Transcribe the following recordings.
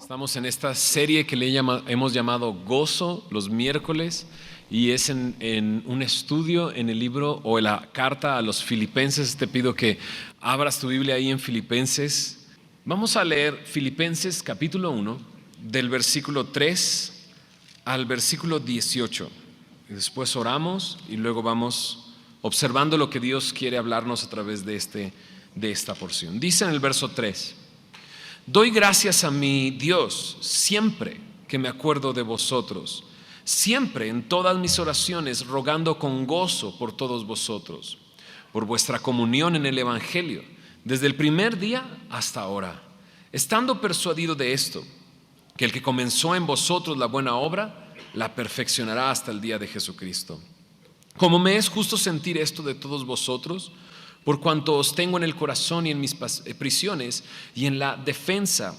Estamos en esta serie que hemos llamado Gozo los miércoles, y es en un estudio en el libro o en la carta a los Filipenses. Te pido que abras tu Biblia ahí en Filipenses. Vamos a leer Filipenses capítulo 1 del versículo 3 al versículo 18. Y después oramos y luego vamos observando lo que Dios quiere hablarnos a través de esta porción. Dice en el verso 3: Doy gracias a mi Dios siempre que me acuerdo de vosotros, siempre en todas mis oraciones, rogando con gozo por todos vosotros, por vuestra comunión en el Evangelio, desde el primer día hasta ahora, estando persuadido de esto, que el que comenzó en vosotros la buena obra, la perfeccionará hasta el día de Jesucristo. Como me es justo sentir esto de todos vosotros, por cuanto os tengo en el corazón y en mis prisiones y en la defensa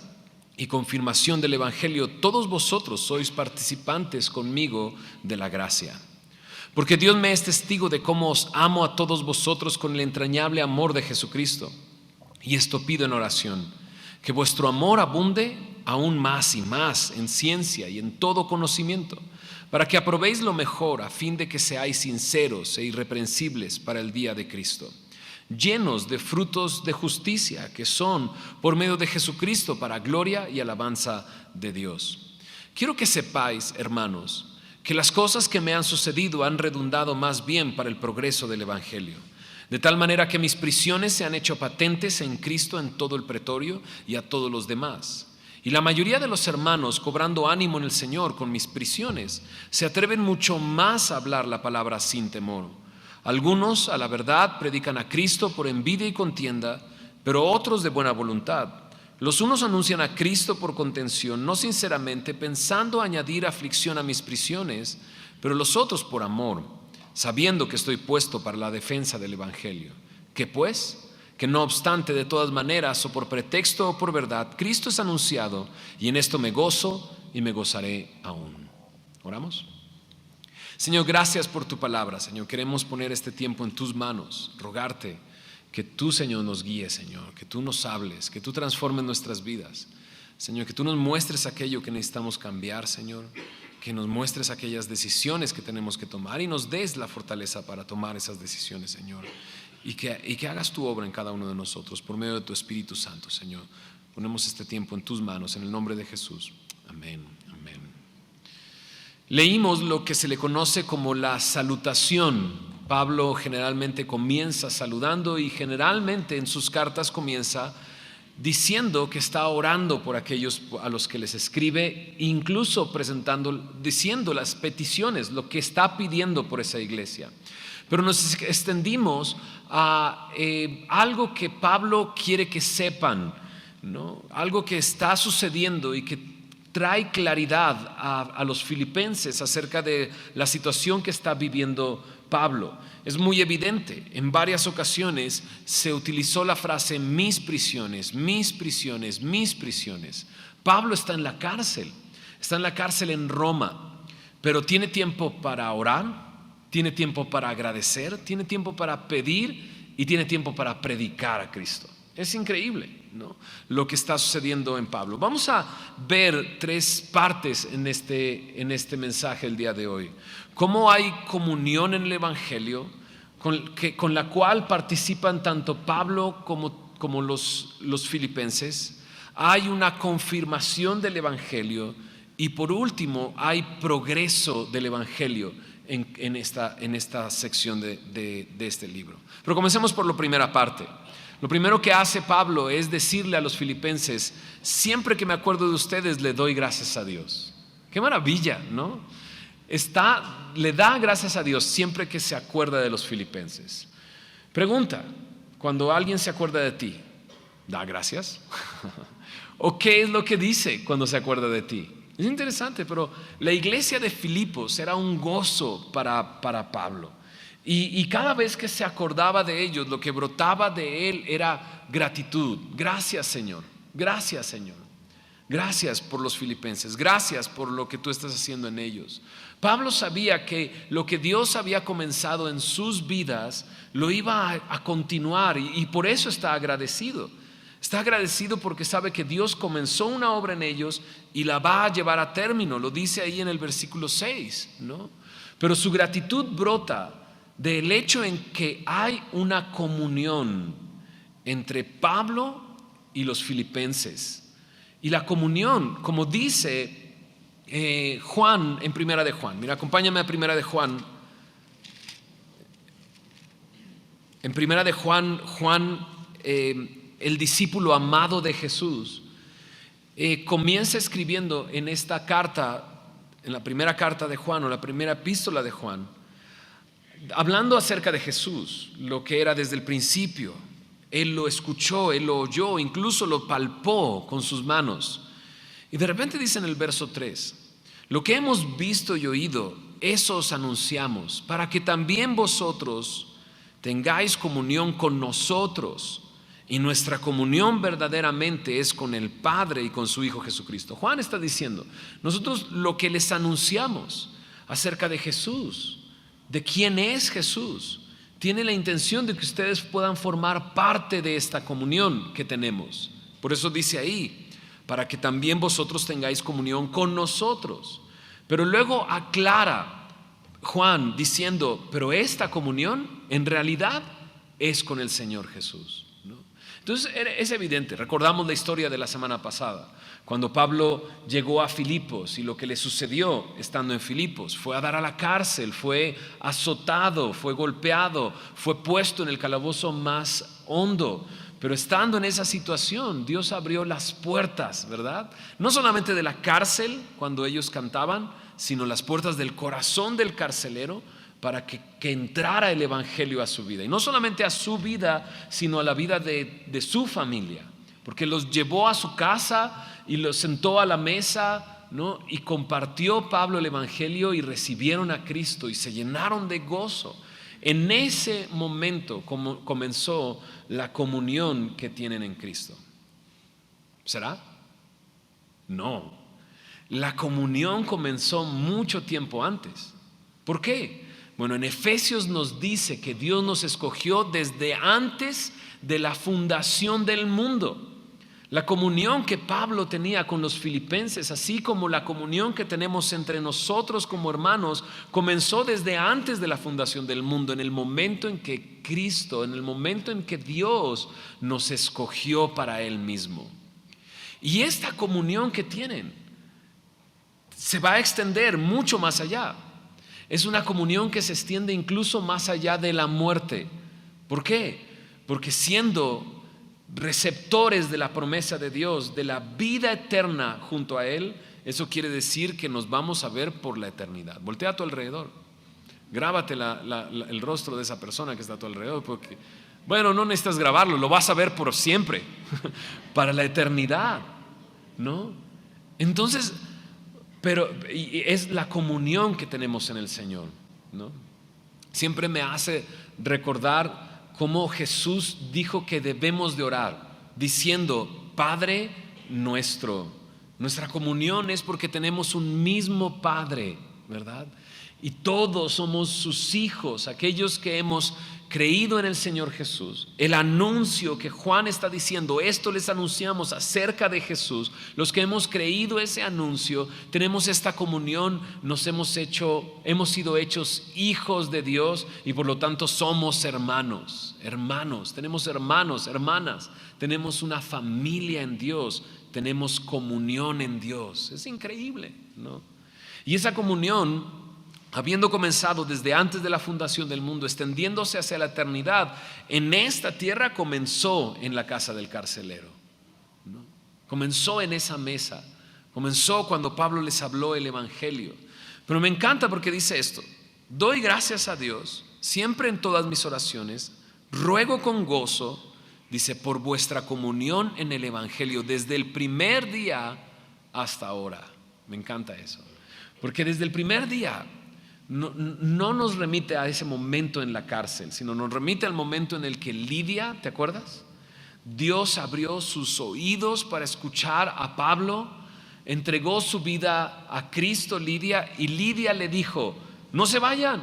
y confirmación del Evangelio, todos vosotros sois participantes conmigo de la gracia. Porque Dios me es testigo de cómo os amo a todos vosotros con el entrañable amor de Jesucristo. Y esto pido en oración, que vuestro amor abunde aún más y más en ciencia y en todo conocimiento, para que aprobéis lo mejor, a fin de que seáis sinceros e irreprensibles para el día de Cristo, llenos de frutos de justicia que son por medio de Jesucristo para gloria y alabanza de Dios. Quiero que sepáis, hermanos, que las cosas que me han sucedido han redundado más bien para el progreso del Evangelio, de tal manera que mis prisiones se han hecho patentes en Cristo en todo el pretorio y a todos los demás. Y la mayoría de los hermanos, cobrando ánimo en el Señor con mis prisiones, se atreven mucho más a hablar la palabra sin temor. Algunos, a la verdad, predican a Cristo por envidia y contienda, pero otros de buena voluntad. Los unos anuncian a Cristo por contención, no sinceramente, pensando añadir aflicción a mis prisiones, pero los otros por amor, sabiendo que estoy puesto para la defensa del Evangelio. ¿Qué pues? Que no obstante, de todas maneras, o por pretexto o por verdad, Cristo es anunciado, y en esto me gozo y me gozaré aún. ¿Oramos? Señor, gracias por tu palabra, Señor. Queremos poner este tiempo en tus manos, rogarte que tú, Señor, nos guíes, Señor, que tú nos hables, que tú transformes nuestras vidas. Señor, que tú nos muestres aquello que necesitamos cambiar, Señor, que nos muestres aquellas decisiones que tenemos que tomar y nos des la fortaleza para tomar esas decisiones, Señor, y que hagas tu obra en cada uno de nosotros por medio de tu Espíritu Santo, Señor. Ponemos este tiempo en tus manos, en el nombre de Jesús. Amén. Leímos lo que se le conoce como la salutación. Pablo generalmente comienza saludando y generalmente en sus cartas comienza diciendo que está orando por aquellos a los que les escribe, incluso diciendo las peticiones, lo que está pidiendo por esa iglesia. Pero nos extendimos a algo que Pablo quiere que sepan, ¿no? Algo que está sucediendo y que trae claridad a los filipenses acerca de la situación que está viviendo Pablo. Es muy evidente, en varias ocasiones se utilizó la frase mis prisiones, mis prisiones, mis prisiones. Pablo está en la cárcel en Roma, pero tiene tiempo para orar, tiene tiempo para agradecer, tiene tiempo para pedir y tiene tiempo para predicar a Cristo. Es increíble, ¿no?, lo que está sucediendo en Pablo. Vamos a ver tres partes en este mensaje el día de hoy. Cómo hay comunión en el Evangelio con la cual participan tanto Pablo como los filipenses. Hay una confirmación del Evangelio y por último hay progreso del Evangelio en esta sección de este libro. Pero comencemos por la primera parte. Lo primero que hace Pablo es decirle a los filipenses: siempre que me acuerdo de ustedes le doy gracias a Dios. Qué maravilla, ¿no? Le da gracias a Dios siempre que se acuerda de los filipenses. Pregunta: cuando alguien se acuerda de ti, ¿da gracias? ¿O qué es lo que dice cuando se acuerda de ti? Es interesante, pero la iglesia de Filipos era un gozo para Pablo. Y cada vez que se acordaba de ellos, lo que brotaba de él era gratitud. Gracias, Señor. Gracias, Señor. Gracias por los filipenses. Gracias por lo que tú estás haciendo en ellos. Pablo sabía que lo que Dios había comenzado en sus vidas lo iba a continuar y por eso está agradecido. Está agradecido porque sabe que Dios comenzó una obra en ellos y la va a llevar a término. Lo dice ahí en el versículo 6, ¿no? Pero su gratitud brota del hecho en que hay una comunión entre Pablo y los filipenses. Y la comunión, como dice Juan en Primera de Juan. Mira, acompáñame a Primera de Juan. En Primera de Juan, el discípulo amado de Jesús, comienza escribiendo en esta carta, en la primera carta de Juan o la primera epístola de Juan, hablando acerca de Jesús, lo que era desde el principio. Él lo escuchó, él lo oyó, incluso lo palpó con sus manos. Y de repente dice en el verso 3, lo que hemos visto y oído, eso os anunciamos, para que también vosotros tengáis comunión con nosotros. Y nuestra comunión verdaderamente es con el Padre y con su Hijo Jesucristo. Juan está diciendo, nosotros lo que les anunciamos acerca de Jesús, de quién es Jesús, tiene la intención de que ustedes puedan formar parte de esta comunión que tenemos. Por eso dice ahí, para que también vosotros tengáis comunión con nosotros. Pero luego aclara Juan diciendo, pero esta comunión en realidad es con el Señor Jesús. Entonces es evidente, recordamos la historia de la semana pasada, cuando Pablo llegó a Filipos y lo que le sucedió estando en Filipos, fue a dar a la cárcel, fue azotado, fue golpeado, fue puesto en el calabozo más hondo. Pero estando en esa situación, Dios abrió las puertas, ¿verdad? No solamente de la cárcel cuando ellos cantaban, sino las puertas del corazón del carcelero, para que entrara el evangelio a su vida. Y no solamente a su vida, sino a la vida de su familia. Porque los llevó a su casa y los sentó a la mesa, ¿no? Y compartió Pablo el evangelio y recibieron a Cristo y se llenaron de gozo. En ese momento comenzó la comunión que tienen en Cristo. ¿Será? No. La comunión comenzó mucho tiempo antes. ¿Por qué? Bueno, en Efesios nos dice que Dios nos escogió desde antes de la fundación del mundo. La comunión que Pablo tenía con los filipenses, así como la comunión que tenemos entre nosotros como hermanos, comenzó desde antes de la fundación del mundo, en el momento en que Cristo, en el momento en que Dios nos escogió para Él mismo. Y esta comunión que tienen se va a extender mucho más allá. Es una comunión que se extiende incluso más allá de la muerte. ¿Por qué? Porque siendo receptores de la promesa de Dios, de la vida eterna junto a Él, eso quiere decir que nos vamos a ver por la eternidad. Voltea a tu alrededor, grábate el rostro de esa persona que está a tu alrededor, porque, bueno, no necesitas grabarlo, lo vas a ver por siempre, para la eternidad, ¿no? Entonces, pero es la comunión que tenemos en el Señor, ¿no? Siempre me hace recordar cómo Jesús dijo que debemos de orar, diciendo, Padre nuestro. Nuestra comunión es porque tenemos un mismo Padre, ¿verdad? Y todos somos sus hijos, aquellos que hemos creído en el Señor Jesús. El anuncio que Juan está diciendo, esto les anunciamos acerca de Jesús. Los que hemos creído ese anuncio, tenemos esta comunión, hemos sido hechos hijos de Dios y por lo tanto somos hermanos, tenemos hermanos, hermanas, tenemos una familia en Dios, tenemos comunión en Dios. Es increíble, ¿no? Y esa comunión, habiendo comenzado desde antes de la fundación del mundo, extendiéndose hacia la eternidad, en esta tierra comenzó en la casa del carcelero, ¿no? Comenzó en esa mesa, comenzó cuando Pablo les habló el evangelio. Pero me encanta porque dice esto: doy gracias a Dios siempre en todas mis oraciones, ruego con gozo, dice, por vuestra comunión en el evangelio desde el primer día hasta ahora. Me encanta eso, porque desde el primer día no nos remite a ese momento en la cárcel, sino nos remite al momento en el que Lidia, ¿te acuerdas? Dios abrió sus oídos para escuchar a Pablo, entregó su vida a Cristo, Lidia, y Lidia le dijo, no se vayan.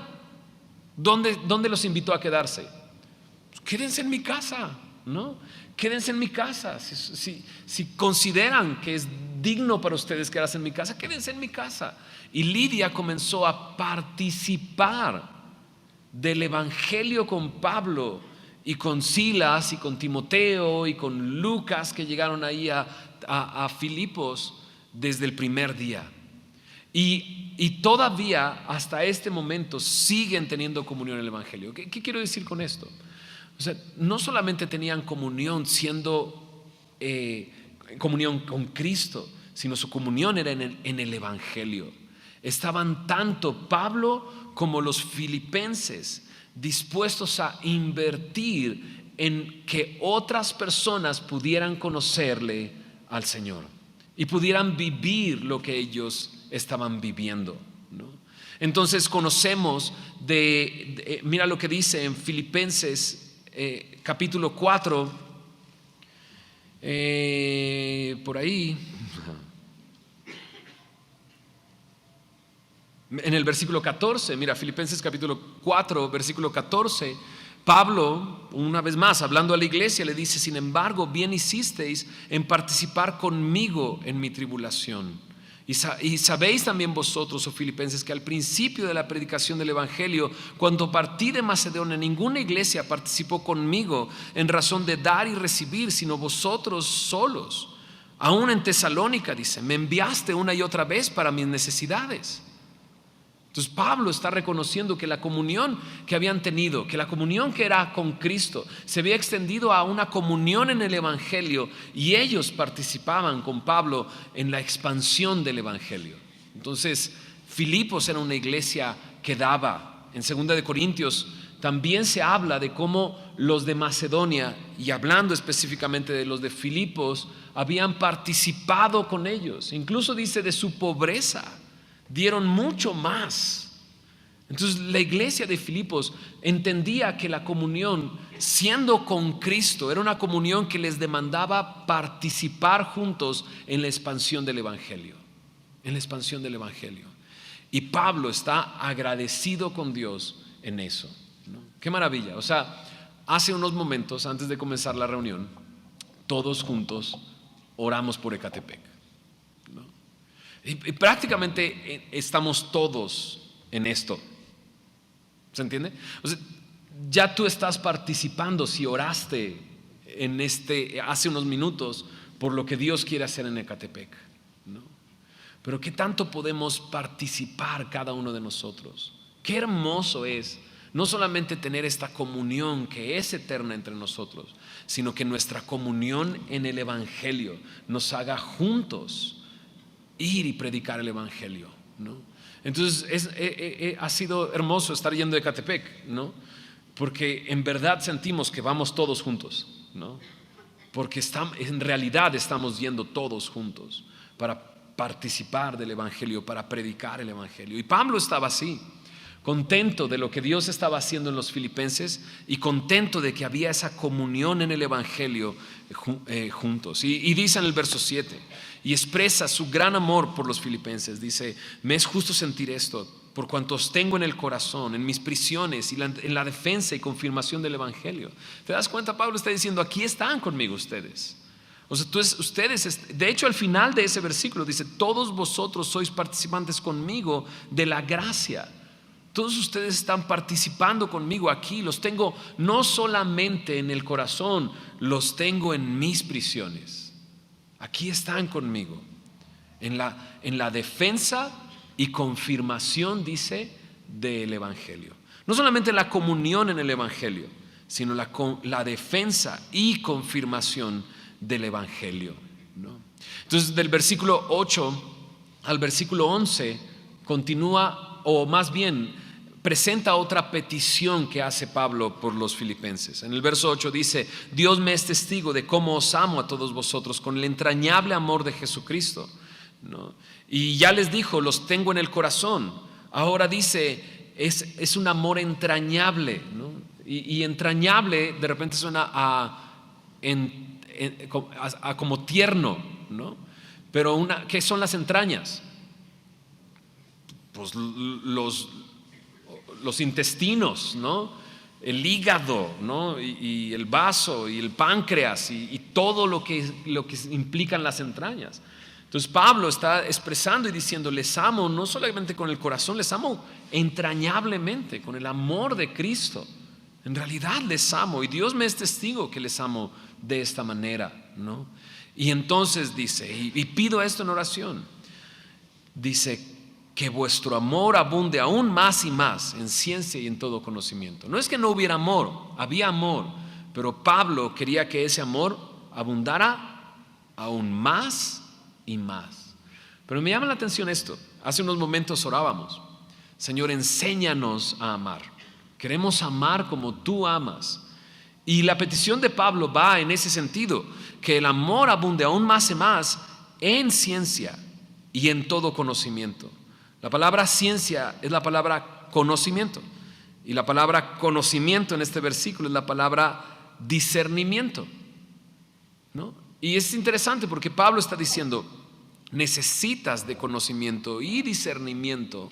¿Dónde los invitó a quedarse? Quédense en mi casa, ¿no? Quédense en mi casa. Si consideran que es digno para ustedes quedarse en mi casa, quédense en mi casa. Y Lidia comenzó a participar del evangelio con Pablo y con Silas y con Timoteo y con Lucas, que llegaron ahí a Filipos desde el primer día. Y todavía hasta este momento siguen teniendo comunión en el evangelio. ¿Qué quiero decir con esto? O sea, no solamente tenían comunión siendo comunión con Cristo, sino su comunión era en el evangelio. Estaban tanto Pablo como los filipenses dispuestos a invertir en que otras personas pudieran conocerle al Señor y pudieran vivir lo que ellos estaban viviendo, ¿no? Entonces conocemos mira lo que dice en Filipenses capítulo 4, por ahí, en el versículo 14, mira, Filipenses capítulo 4, versículo 14, Pablo, una vez más, hablando a la iglesia, le dice: sin embargo, bien hicisteis en participar conmigo en mi tribulación. Y sabéis también vosotros, oh filipenses, que al principio de la predicación del evangelio, cuando partí de Macedonia, ninguna iglesia participó conmigo en razón de dar y recibir, sino vosotros solos. Aún en Tesalónica, dice, me enviaste una y otra vez para mis necesidades. Entonces Pablo está reconociendo que la comunión que habían tenido, que la comunión que era con Cristo, se había extendido a una comunión en el evangelio, y ellos participaban con Pablo en la expansión del evangelio. Entonces Filipos era una iglesia que daba. En 2 de Corintios también se habla de cómo los de Macedonia, y hablando específicamente de los de Filipos, habían participado con ellos. Incluso dice de su pobreza dieron mucho más. Entonces la iglesia de Filipos entendía que la comunión, siendo con Cristo, era una comunión que les demandaba participar juntos en la expansión del evangelio. En la expansión del evangelio. Y Pablo está agradecido con Dios en eso, ¿no? Qué maravilla. O sea, hace unos momentos, antes de comenzar la reunión, todos juntos oramos por Ecatepec, ¿no? Y prácticamente estamos todos en esto. ¿Se entiende? O sea, ya tú estás participando si oraste hace unos minutos por lo que Dios quiere hacer en Ecatepec, ¿no? Pero ¿qué tanto podemos participar cada uno de nosotros? Qué hermoso es no solamente tener esta comunión que es eterna entre nosotros, sino que nuestra comunión en el evangelio nos haga juntos ir y predicar el evangelio, ¿no? Entonces ha sido hermoso estar yendo a Ecatepec, ¿no? Porque en verdad sentimos que vamos todos juntos, ¿no? Porque en realidad estamos yendo todos juntos para participar del evangelio, para predicar el evangelio. Y Pablo estaba así, contento de lo que Dios estaba haciendo en los filipenses y contento de que había esa comunión en el evangelio juntos. Y dice en el verso 7, y expresa su gran amor por los filipenses. Dice: me es justo sentir esto, por cuanto os tengo en el corazón, en mis prisiones y en la defensa y confirmación del evangelio. ¿Te das cuenta? Pablo está diciendo: aquí están conmigo ustedes. O sea, ustedes, de hecho al final de ese versículo dice: todos vosotros sois participantes conmigo de la gracia. Todos ustedes están participando conmigo aquí. Los tengo no solamente en el corazón, los tengo en mis prisiones. Aquí están conmigo en la defensa y confirmación, dice, del evangelio. No solamente la comunión en el evangelio, sino la defensa y confirmación del evangelio, ¿no? Entonces del versículo 8 al versículo 11 continúa, o más bien presenta otra petición que hace Pablo por los filipenses. En el verso 8 dice: Dios me es testigo de cómo os amo a todos vosotros con el entrañable amor de Jesucristo, ¿no? Y ya les dijo: los tengo en el corazón. Ahora dice: es un amor entrañable, ¿no? Y entrañable de repente suena a como tierno, ¿no? Pero ¿qué son las entrañas? Pues los intestinos, ¿no? el hígado, ¿no? y el vaso y el páncreas y todo lo que implican las entrañas. Entonces Pablo está expresando y diciendo, les amo no solamente con el corazón, les amo entrañablemente, con el amor de Cristo. En realidad les amo y Dios me es testigo que les amo de esta manera, ¿no? Y entonces dice, y pido esto en oración, dice que vuestro amor abunde aún más y más en ciencia y en todo conocimiento. No es que no hubiera amor, había amor, pero Pablo quería que ese amor abundara aún más y más. Pero me llama la atención esto. Hace unos momentos orábamos, Señor, enséñanos a amar. Queremos amar como tú amas. Y la petición de Pablo va en ese sentido, que el amor abunde aún más y más en ciencia y en todo conocimiento. La palabra ciencia es la palabra conocimiento, y la palabra conocimiento en este versículo es la palabra discernimiento, ¿no? Y es interesante porque Pablo está diciendo, necesitas de conocimiento y discernimiento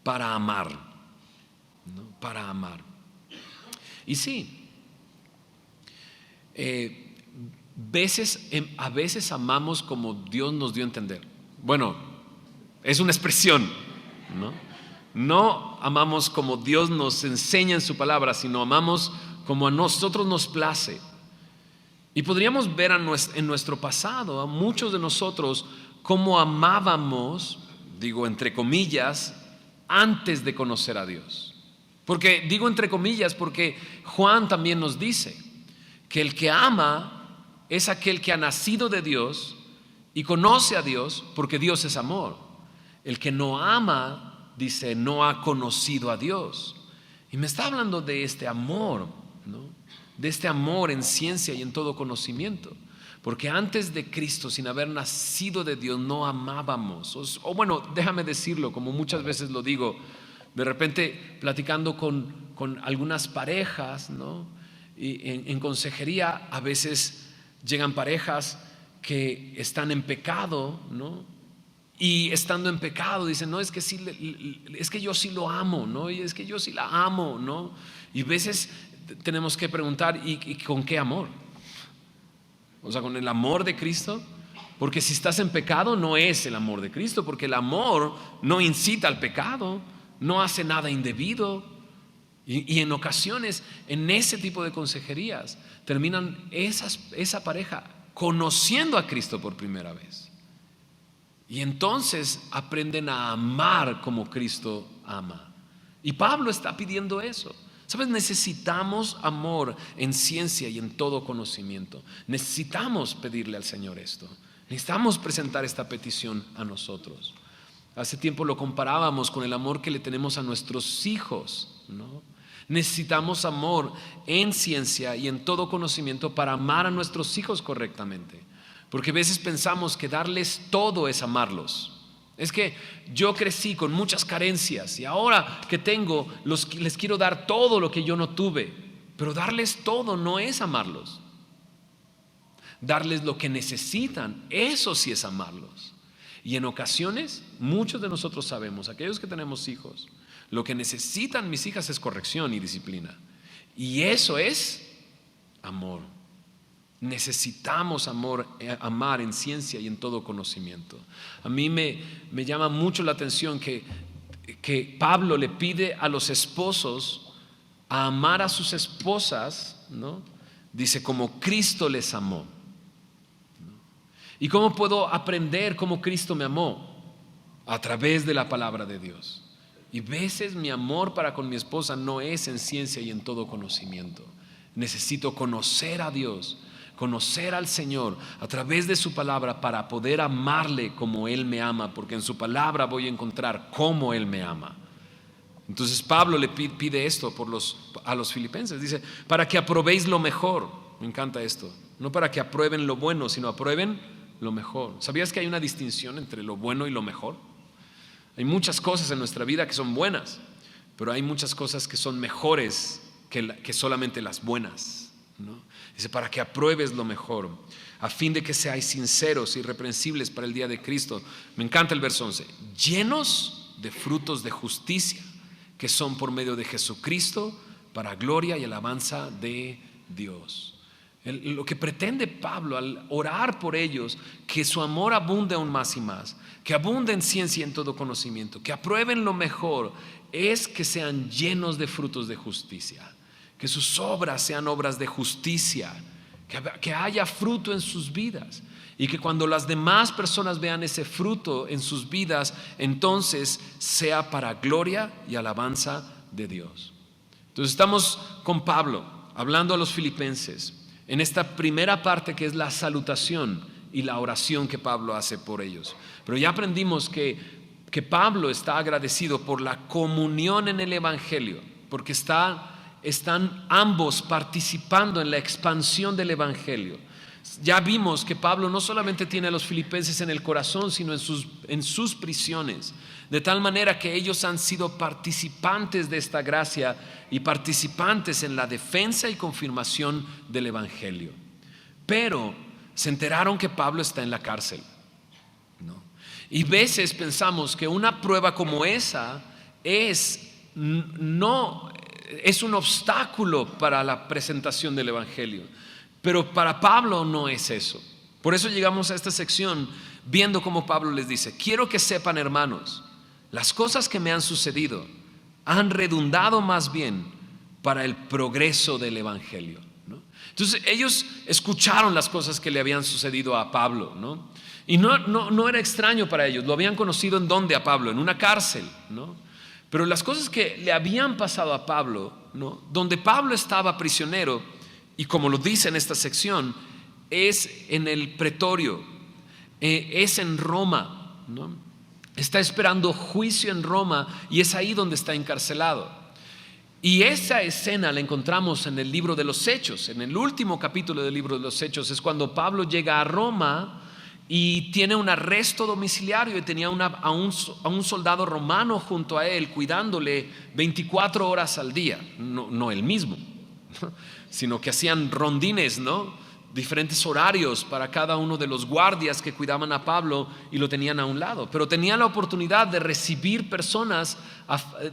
para amar, ¿no? Para amar. Y sí, a veces amamos como Dios nos dio a entender. Bueno, es una expresión, ¿no? No amamos como Dios nos enseña en su palabra, sino amamos como a nosotros nos place. Y podríamos ver en nuestro pasado a muchos de nosotros cómo amábamos, digo entre comillas, antes de conocer a Dios. Porque digo entre comillas porque Juan también nos dice que el que ama es aquel que ha nacido de Dios y conoce a Dios, porque Dios es amor. El que no ama, dice, no ha conocido a Dios. Y me está hablando de este amor, ¿no? De este amor en ciencia y en todo conocimiento. Porque antes de Cristo, sin haber nacido de Dios, no amábamos. O bueno, déjame decirlo, como muchas veces lo digo, de repente platicando con algunas parejas, ¿no? Y en consejería a veces llegan parejas que están en pecado, ¿no? Y estando en pecado dicen, no, es que sí, es que yo sí lo amo, ¿no? Y es que yo sí la amo, ¿no? Y a veces tenemos que preguntar, ¿y con qué amor? O sea, ¿con el amor de Cristo? Porque si estás en pecado no es el amor de Cristo, porque el amor no incita al pecado, no hace nada indebido. Y en ocasiones, en ese tipo de consejerías, terminan esa pareja conociendo a Cristo por primera vez. Y entonces aprenden a amar como Cristo ama. Y Pablo está pidiendo eso. ¿Sabes? Necesitamos amor en ciencia y en todo conocimiento. Necesitamos pedirle al Señor esto. Necesitamos presentar esta petición a nosotros. Hace tiempo lo comparábamos con el amor que le tenemos a nuestros hijos, ¿no? Necesitamos amor en ciencia y en todo conocimiento para amar a nuestros hijos correctamente. Porque a veces pensamos que darles todo es amarlos. Es que yo crecí con muchas carencias y ahora que tengo, les quiero dar todo lo que yo no tuve. Pero darles todo no es amarlos. Darles lo que necesitan, eso sí es amarlos. Y en ocasiones, muchos de nosotros sabemos, aquellos que tenemos hijos, lo que necesitan mis hijas es corrección y disciplina. Y eso es amor. Necesitamos amar en ciencia y en todo conocimiento. A mí me llama mucho la atención que Pablo le pide a los esposos a amar a sus esposas, ¿no? Dice, como Cristo les amó. ¿Y cómo puedo aprender cómo Cristo me amó? A través de la palabra de Dios. Y veces mi amor para con mi esposa no es en ciencia y en todo conocimiento. Necesito conocer a Dios, conocer al Señor a través de su palabra para poder amarle como Él me ama, porque en su palabra voy a encontrar cómo Él me ama. Entonces Pablo le pide esto a los filipenses. Dice, para que aprobéis lo mejor. Me encanta esto. No para que aprueben lo bueno, sino aprueben lo mejor. ¿Sabías que hay una distinción entre lo bueno y lo mejor? Hay muchas cosas en nuestra vida que son buenas, pero hay muchas cosas que son mejores que solamente las buenas, ¿no? Dice, para que apruebes lo mejor, a fin de que seáis sinceros, irreprensibles para el día de Cristo. Me encanta el verso 11. Llenos de frutos de justicia, que son por medio de Jesucristo, para gloria y alabanza de Dios. Lo que pretende Pablo al orar por ellos, que su amor abunde aún más y más, que abunde en ciencia y en todo conocimiento, que aprueben lo mejor, es que sean llenos de frutos de justicia, que sus obras sean obras de justicia, que haya fruto en sus vidas, y que cuando las demás personas vean ese fruto en sus vidas, entonces sea para gloria y alabanza de Dios. Entonces estamos con Pablo hablando a los filipenses en esta primera parte, que es la salutación y la oración que Pablo hace por ellos. Pero ya aprendimos que Pablo está agradecido por la comunión en el Evangelio, porque están ambos participando en la expansión del Evangelio. Ya vimos que Pablo no solamente tiene a los filipenses en el corazón, sino en sus prisiones, de tal manera que ellos han sido participantes de esta gracia y participantes en la defensa y confirmación del Evangelio. Pero se enteraron que Pablo está en la cárcel, ¿no? Y veces pensamos que una prueba como esa es un obstáculo para la presentación del Evangelio. Pero para Pablo no es eso. Por eso llegamos a esta sección viendo cómo Pablo les dice: quiero que sepan, hermanos, las cosas que me han sucedido han redundado más bien para el progreso del Evangelio, ¿no? Entonces ellos escucharon las cosas que le habían sucedido a Pablo, ¿no? Y no era extraño para ellos. Lo habían conocido ¿en dónde a Pablo? En una cárcel, ¿no? Pero las cosas que le habían pasado a Pablo, ¿no? Donde Pablo estaba prisionero, y como lo dice en esta sección, es en el pretorio, es en Roma, ¿no? Está esperando juicio en Roma y es ahí donde está encarcelado. Y esa escena la encontramos en el libro de los Hechos. En el último capítulo del libro de los Hechos es cuando Pablo llega a Roma y tiene un arresto domiciliario, y tenía a un soldado romano junto a él cuidándole 24 horas al día. No él mismo, sino que hacían rondines, ¿no? Diferentes horarios para cada uno de los guardias que cuidaban a Pablo y lo tenían a un lado. Pero tenía la oportunidad de recibir personas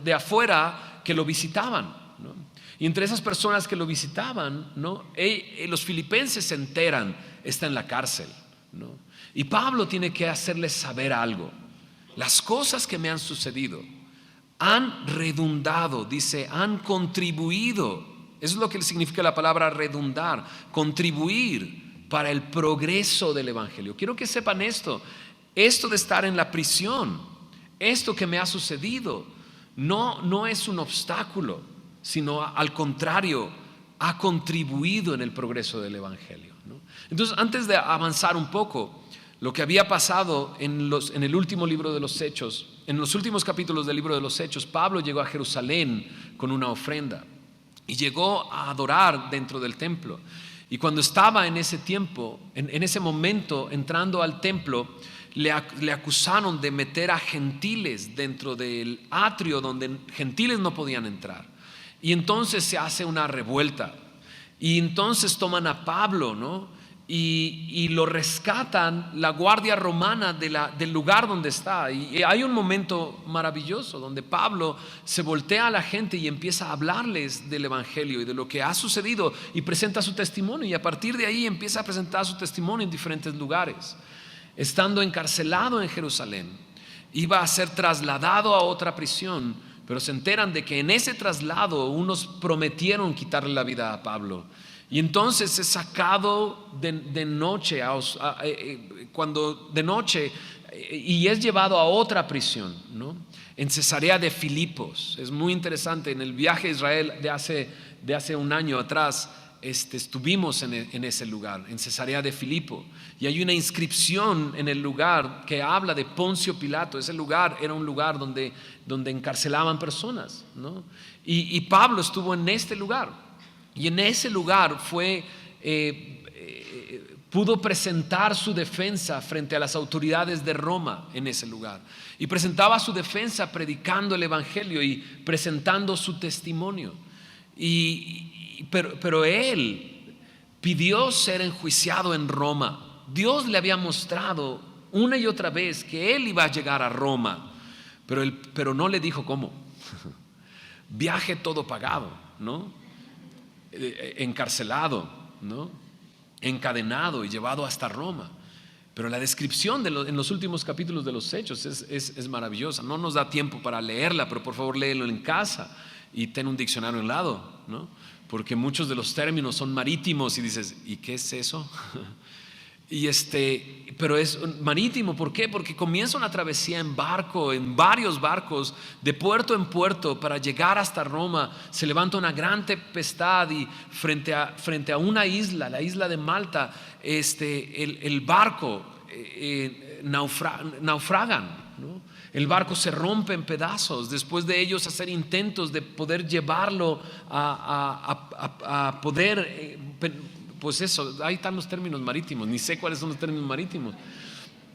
de afuera que lo visitaban, ¿no? Y entre esas personas que lo visitaban, ¿no? Los filipenses se enteran, está en la cárcel, ¿no? Y Pablo tiene que hacerles saber algo. Las cosas que me han sucedido han redundado, dice, han contribuido. Eso es lo que significa la palabra redundar, contribuir para el progreso del Evangelio. Quiero que sepan esto de estar en la prisión, esto que me ha sucedido, no es un obstáculo, sino al contrario, ha contribuido en el progreso del Evangelio, ¿no? Entonces, antes de avanzar un poco, lo que había pasado en el último libro de los Hechos, en los últimos capítulos del libro de los Hechos, Pablo llegó a Jerusalén con una ofrenda. Y llegó a adorar dentro del templo. Y cuando estaba en ese tiempo, en ese momento, entrando al templo, le acusaron de meter a gentiles dentro del atrio donde gentiles no podían entrar. Y entonces se hace una revuelta. Y entonces toman a Pablo, ¿no? Y lo rescatan la guardia romana del lugar donde está. Y hay un momento maravilloso donde Pablo se voltea a la gente y empieza a hablarles del Evangelio y de lo que ha sucedido, y presenta su testimonio, y a partir de ahí empieza a presentar su testimonio en diferentes lugares. Estando encarcelado en Jerusalén, iba a ser trasladado a otra prisión, pero se enteran de que en ese traslado unos prometieron quitarle la vida a Pablo. Y entonces es sacado de noche, y es llevado a otra prisión, ¿no? En Cesarea de Filipos. Es muy interesante. En el viaje a Israel de hace un año atrás, estuvimos en ese lugar, en Cesarea de Filipo. Y hay una inscripción en el lugar que habla de Poncio Pilato. Ese lugar era un lugar donde encarcelaban personas, ¿no? Y Pablo estuvo en este lugar. Y en ese lugar pudo presentar su defensa frente a las autoridades de Roma en ese lugar. Y presentaba su defensa predicando el Evangelio y presentando su testimonio. Pero él pidió ser enjuiciado en Roma. Dios le había mostrado una y otra vez que él iba a llegar a Roma, pero no le dijo cómo. Viaje todo pagado, ¿no? Encarcelado, ¿no? Encadenado y llevado hasta Roma. Pero la descripción en los últimos capítulos de los Hechos es maravillosa. No nos da tiempo para leerla, pero por favor léelo en casa y ten un diccionario al lado, ¿no? Porque muchos de los términos son marítimos y dices, ¿y qué es eso? Pero es marítimo. ¿Por qué? Porque comienza una travesía en barco, en varios barcos, de puerto en puerto para llegar hasta Roma. Se levanta una gran tempestad y frente a una isla, la isla de Malta, el barco naufragan, ¿no? El barco se rompe en pedazos después de ellos hacer intentos de poder llevarlo a poder pues eso, ahí están los términos marítimos, ni sé cuáles son los términos marítimos,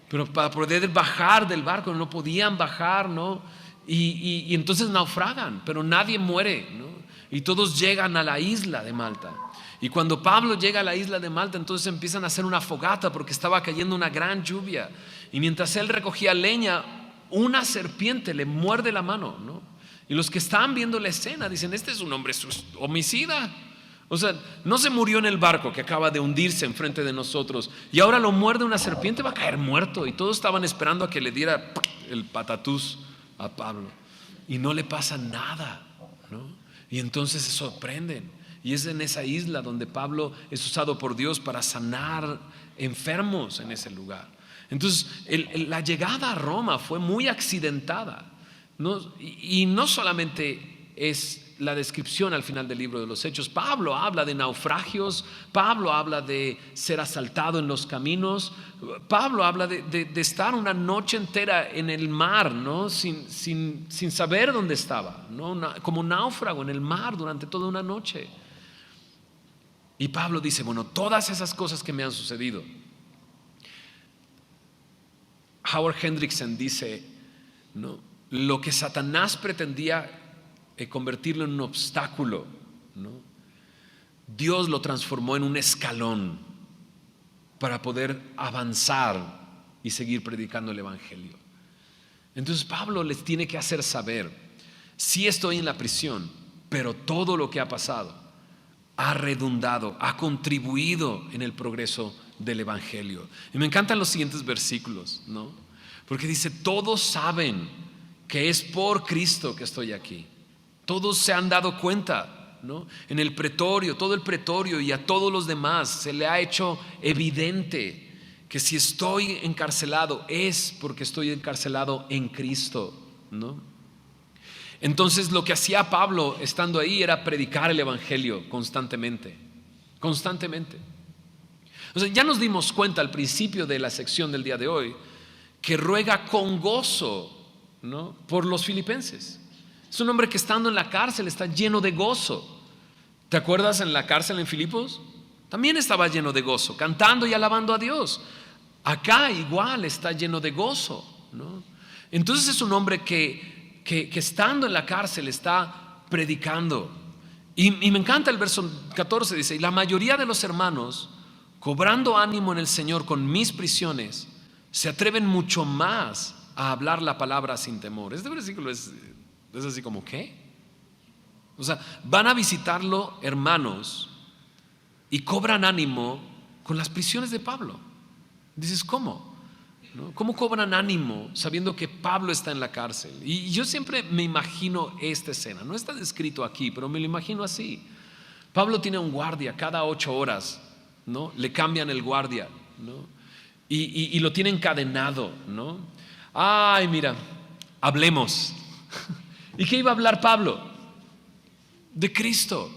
pero para poder bajar del barco no podían bajar, ¿no? Y entonces naufragan, pero nadie muere, ¿no? Y todos llegan a la isla de Malta. Y cuando Pablo llega a la isla de Malta, entonces empiezan a hacer una fogata porque estaba cayendo una gran lluvia. Y mientras él recogía leña, una serpiente le muerde la mano, ¿no? Y los que están viendo la escena dicen, este es un hombre homicida. O sea, no se murió en el barco que acaba de hundirse enfrente de nosotros y ahora lo muerde una serpiente, va a caer muerto. Y todos estaban esperando a que le diera el patatús a Pablo y no le pasa nada, ¿no? Y entonces se sorprenden. Y es en esa isla donde Pablo es usado por Dios para sanar enfermos en ese lugar. Entonces la llegada a Roma fue muy accidentada, ¿no? Y no solamente es la descripción al final del libro de los Hechos. Pablo habla de naufragios, Pablo habla de ser asaltado en los caminos, Pablo habla de estar una noche entera en el mar, ¿no? sin saber dónde estaba, ¿no? Como náufrago en el mar durante toda una noche. Y Pablo dice, bueno, todas esas cosas que me han sucedido. Howard Hendrickson dice, ¿no? Lo que Satanás pretendía convertirlo en un obstáculo, ¿no? Dios lo transformó en un escalón para poder avanzar y seguir predicando el evangelio. Entonces Pablo les tiene que hacer saber, sí estoy en la prisión, pero todo lo que ha pasado ha redundado, ha contribuido en el progreso del evangelio. Y me encantan los siguientes versículos, ¿no? Porque dice, todos saben que es por Cristo que estoy aquí. Todos se han dado cuenta, ¿no? En el pretorio, todo el pretorio y a todos los demás se le ha hecho evidente que si estoy encarcelado es porque estoy encarcelado en Cristo, ¿no? Entonces lo que hacía Pablo estando ahí era predicar el evangelio constantemente. O sea, ya nos dimos cuenta al principio de la sección del día de hoy que ruega con gozo, ¿no? Por los filipenses. Es un hombre que estando en la cárcel está lleno de gozo. ¿Te acuerdas en la cárcel en Filipos? También estaba lleno de gozo, cantando y alabando a Dios. Acá igual está lleno de gozo, ¿no? Entonces es un hombre que estando en la cárcel está predicando. Y me encanta el verso 14, dice, y la mayoría de los hermanos, cobrando ánimo en el Señor con mis prisiones, se atreven mucho más a hablar la palabra sin temor. Este versículo es así como, ¿qué? O sea, van a visitarlo hermanos y cobran ánimo con las prisiones de Pablo. Dices, ¿cómo? ¿No? ¿Cómo cobran ánimo sabiendo que Pablo está en la cárcel? Y yo siempre me imagino esta escena. No está descrito aquí, pero me lo imagino así. Pablo tiene un guardia cada 8 horas, ¿no? Le cambian el guardia, ¿no? Y lo tiene encadenado, ¿no? Ay, mira, hablemos. ¿Y qué iba a hablar Pablo? De Cristo.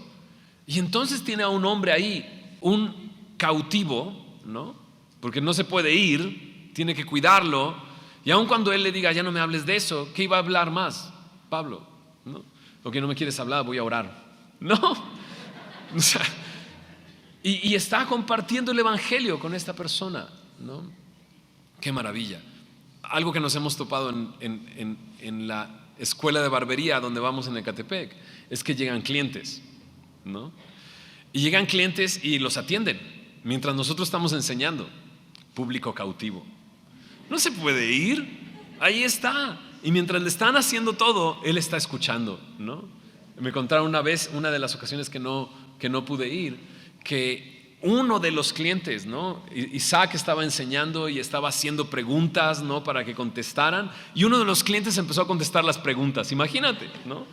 Y entonces tiene a un hombre ahí, un cautivo, ¿no? Porque no se puede ir, tiene que cuidarlo. Y aun cuando él le diga, ya no me hables de eso, ¿qué iba a hablar más Pablo? ¿No? ¿O que no me quieres hablar? Voy a orar. No. O sea, y está compartiendo el evangelio con esta persona, ¿no? Qué maravilla. Algo que nos hemos topado en la escuela de barbería donde vamos en Ecatepec es que llegan clientes, ¿no? Y llegan clientes y los atienden mientras nosotros estamos enseñando. Público cautivo. No se puede ir, ahí está. Y mientras le están haciendo todo, él está escuchando, ¿no? Me contaron una vez, una de las ocasiones que no pude ir, que uno de los clientes, ¿no? Isaac estaba enseñando y estaba haciendo preguntas, ¿no? Para que contestaran, y uno de los clientes empezó a contestar las preguntas, imagínate, ¿no?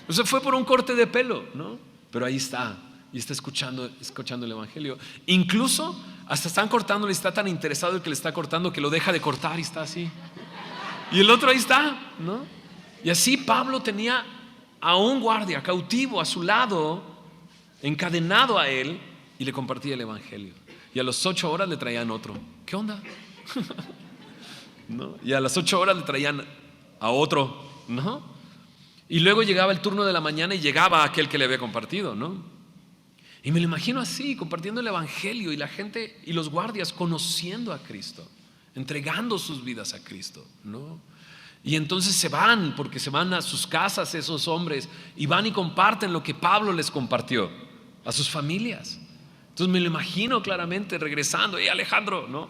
O sea, fue por un corte de pelo, ¿no? Pero ahí está, y está escuchando el evangelio. Incluso hasta están cortándole, está tan interesado el que le está cortando que lo deja de cortar y está así. Y el otro ahí está, ¿no? Y así Pablo tenía a un guardia cautivo a su lado, encadenado a él, y le compartía el evangelio. Y a las 8 horas le traían otro. ¿Qué onda? ¿No? Y a las 8 horas le traían a otro, ¿no? Y luego llegaba el turno de la mañana y llegaba aquel que le había compartido, ¿no? Y me lo imagino así, compartiendo el evangelio, y la gente y los guardias conociendo a Cristo, entregando sus vidas a Cristo, ¿no? Y entonces se van, porque se van a sus casas esos hombres, y van y comparten lo que Pablo les compartió a sus familias. Entonces me lo imagino claramente regresando. Alejandro, ¿no?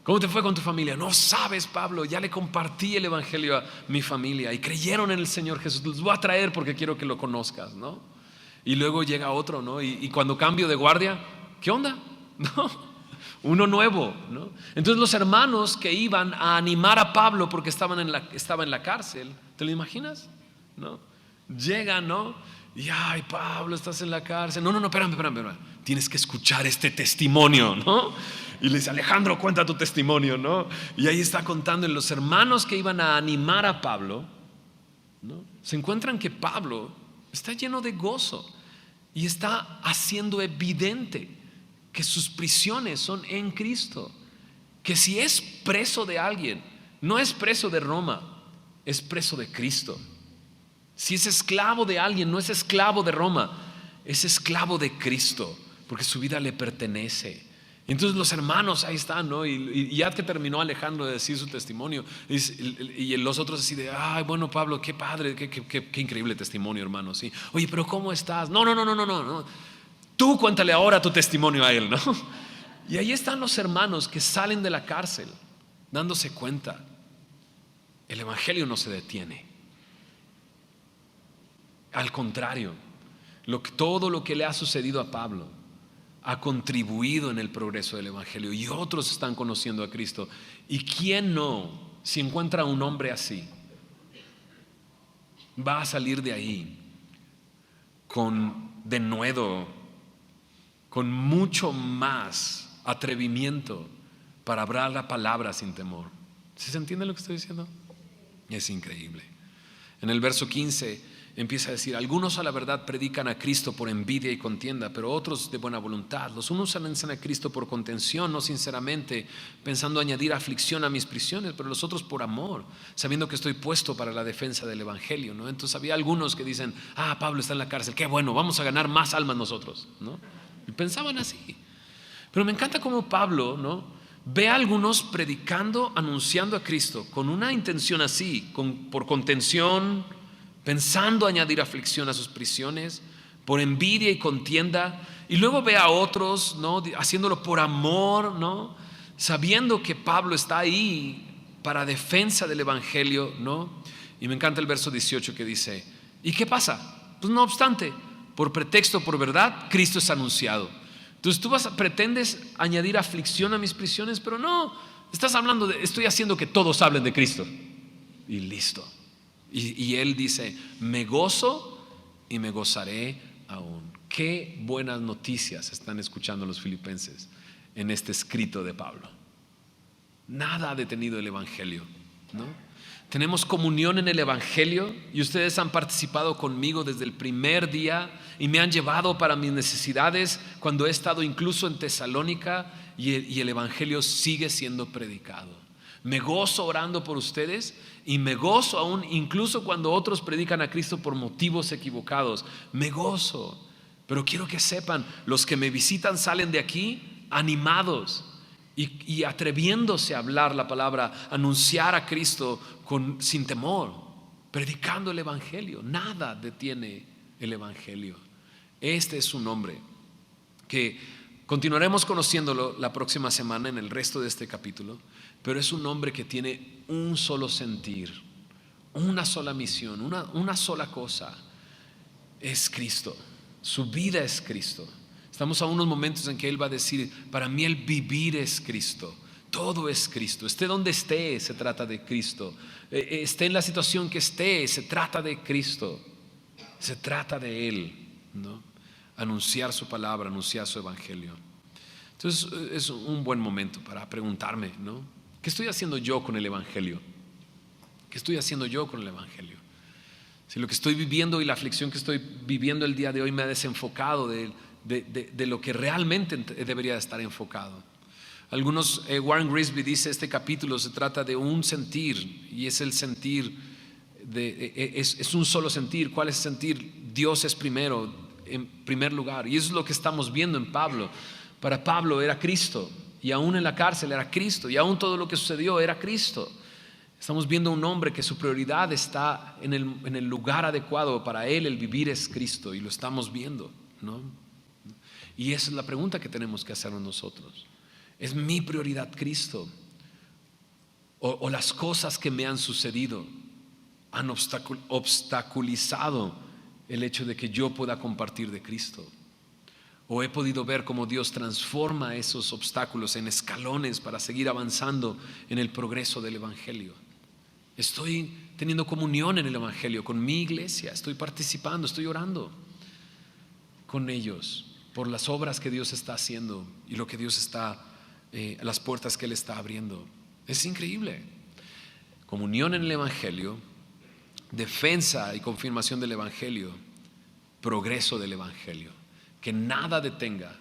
¿Cómo te fue con tu familia? No sabes, Pablo, ya le compartí el evangelio a mi familia y creyeron en el Señor Jesús. Los voy a traer porque quiero que lo conozcas, ¿no? Y luego llega otro, ¿no? Y cuando cambio de guardia, ¿qué onda? ¿No? Uno nuevo, ¿no? Entonces los hermanos que iban a animar a Pablo porque estaba en la cárcel, ¿te lo imaginas? ¿No? Llegan, ¿no? Y ay, Pablo, estás en la cárcel. No, espérame. Tienes que escuchar este testimonio, ¿no? Y le dice, Alejandro, cuenta tu testimonio, ¿no? Y ahí está contando. Y los hermanos que iban a animar a Pablo, ¿no? Se encuentran que Pablo está lleno de gozo y está haciendo evidente que sus prisiones son en Cristo, que si es preso de alguien, no es preso de Roma, es preso de Cristo. Si es esclavo de alguien, no es esclavo de Roma, es esclavo de Cristo, porque su vida le pertenece. Entonces los hermanos ahí están, ¿no? Y ya que terminó Alejandro de decir su testimonio, y los otros así de, ay, bueno, Pablo, qué padre, qué increíble testimonio, hermano, sí. Oye, pero ¿cómo estás? No. Tú cuéntale ahora tu testimonio a él, ¿no? Y ahí están los hermanos que salen de la cárcel, dándose cuenta, el evangelio no se detiene. Al contrario, todo lo que le ha sucedido a Pablo ha contribuido en el progreso del evangelio, y otros están conociendo a Cristo. ¿Y quién no, si encuentra a un hombre así, va a salir de ahí con denuedo, con mucho más atrevimiento para hablar la palabra sin temor? ¿Sí se entiende lo que estoy diciendo? Es increíble. En el verso 15 empieza a decir, algunos a la verdad predican a Cristo por envidia y contienda, pero otros de buena voluntad. Los unos anuncian a Cristo por contención, no sinceramente, pensando añadir aflicción a mis prisiones, pero los otros por amor, sabiendo que estoy puesto para la defensa del evangelio, ¿no? Entonces había algunos que dicen, Pablo está en la cárcel, qué bueno, vamos a ganar más almas nosotros, ¿no? Y pensaban así. Pero me encanta cómo Pablo, ¿no?, ve a algunos predicando, anunciando a Cristo con una intención así, por contención, pensando añadir aflicción a sus prisiones, por envidia y contienda, y luego ve a otros, ¿no?, haciéndolo por amor, ¿no?, sabiendo que Pablo está ahí para defensa del evangelio, ¿no? Y me encanta el verso 18 que dice, ¿y qué pasa? Pues no obstante, por pretexto, por verdad, Cristo es anunciado. Entonces tú pretendes añadir aflicción a mis prisiones, pero no, estás hablando estoy haciendo que todos hablen de Cristo. Y listo. Y él dice, me gozo y me gozaré aún. Qué buenas noticias están escuchando los filipenses en este escrito de Pablo. Nada ha detenido el evangelio, ¿no? Tenemos comunión en el evangelio y ustedes han participado conmigo desde el primer día y me han llevado para mis necesidades cuando he estado incluso en Tesalónica, y el evangelio sigue siendo predicado. Me gozo orando por ustedes y me gozo aún incluso cuando otros predican a Cristo por motivos equivocados. Me gozo, pero quiero que sepan, los que me visitan salen de aquí animados y atreviéndose a hablar la palabra, anunciar a Cristo sin temor, predicando el evangelio. Nada detiene el evangelio. Este es un hombre que continuaremos conociéndolo la próxima semana en el resto de este capítulo, pero es un hombre que tiene un solo sentir, una sola misión, una sola cosa, es Cristo. Su vida es Cristo. Estamos a unos momentos en que Él va a decir, para mí el vivir es Cristo. Todo es Cristo. Esté donde esté, se trata de Cristo. Esté en la situación que esté, se trata de Cristo. Se trata de Él, ¿no? Anunciar su palabra, anunciar su evangelio. Entonces es un buen momento para preguntarme, ¿no? ¿Qué estoy haciendo yo con el evangelio? ¿Qué estoy haciendo yo con el evangelio? Si lo que estoy viviendo y la aflicción que estoy viviendo el día de hoy me ha desenfocado de lo que realmente debería estar enfocado. Warren Grisby dice, este capítulo se trata de un sentir, y es el sentir, es un solo sentir. ¿Cuál es el sentir? Dios es primero, en primer lugar. Y eso es lo que estamos viendo en Pablo. Para Pablo era Cristo, y aún en la cárcel era Cristo, y aún todo lo que sucedió era Cristo. Estamos viendo un hombre que su prioridad está en el lugar adecuado. Para él el vivir es Cristo, y lo estamos viendo, ¿no? Y esa es la pregunta que tenemos que hacernos nosotros. ¿Es mi prioridad Cristo? ¿O las cosas que me han sucedido han obstaculizado el hecho de que yo pueda compartir de Cristo? ¿O he podido ver cómo Dios transforma esos obstáculos en escalones para seguir avanzando en el progreso del evangelio? Estoy teniendo comunión en el evangelio con mi iglesia, estoy participando, estoy orando con ellos por las obras que Dios está haciendo y lo que Dios está, las puertas que Él está abriendo. Es increíble. Comunión en el evangelio, defensa y confirmación del evangelio, progreso del evangelio. Que nada detenga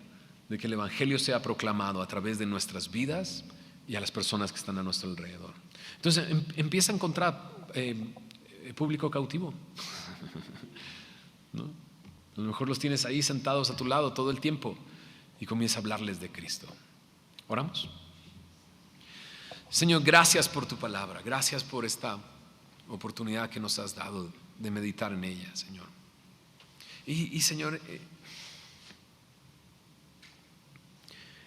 de que el evangelio sea proclamado a través de nuestras vidas y a las personas que están a nuestro alrededor. Entonces empieza a encontrar público cautivo, ¿no? A lo mejor los tienes ahí sentados a tu lado todo el tiempo y comienza a hablarles de Cristo. Oramos. Señor, gracias por tu palabra, gracias por esta oportunidad que nos has dado de meditar en ella, Señor. Y Señor,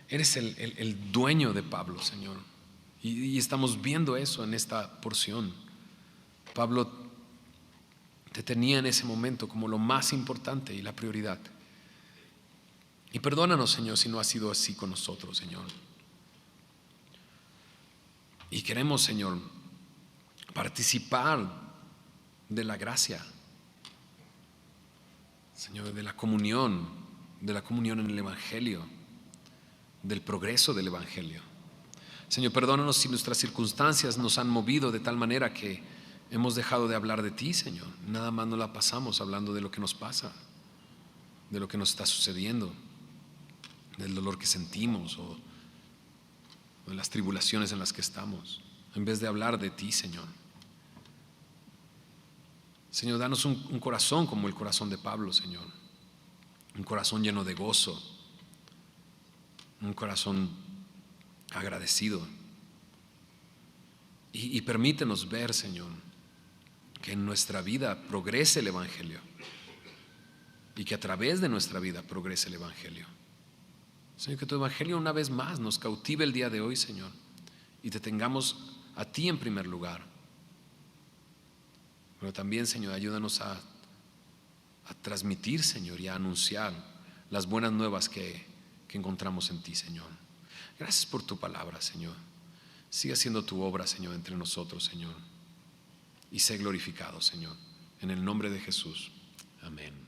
eres el dueño de Pablo, Señor, y estamos viendo eso en esta porción. Pablo te tenía en ese momento como lo más importante y la prioridad. Y perdónanos, Señor, si no ha sido así con nosotros, Señor. Y queremos, Señor, participar de la gracia, Señor, de la comunión en el evangelio, del progreso del evangelio. Señor, perdónanos si nuestras circunstancias nos han movido de tal manera que hemos dejado de hablar de ti, Señor. Nada más nos la pasamos hablando de lo que nos pasa, de lo que nos está sucediendo, del dolor que sentimos o de las tribulaciones en las que estamos, en vez de hablar de ti, Señor. Señor, danos un corazón como el corazón de Pablo, Señor. Un corazón lleno de gozo, un corazón agradecido. Y permítenos ver, Señor, que en nuestra vida progrese el evangelio y que a través de nuestra vida progrese el evangelio. Señor, que tu evangelio una vez más nos cautive el día de hoy, Señor, y te tengamos a ti en primer lugar. Pero también, Señor, ayúdanos a transmitir, Señor, y a anunciar las buenas nuevas que encontramos en ti, Señor. Gracias por tu palabra, Señor. Sigue haciendo tu obra, Señor, entre nosotros, Señor. Y sé glorificado, Señor. En el nombre de Jesús. Amén.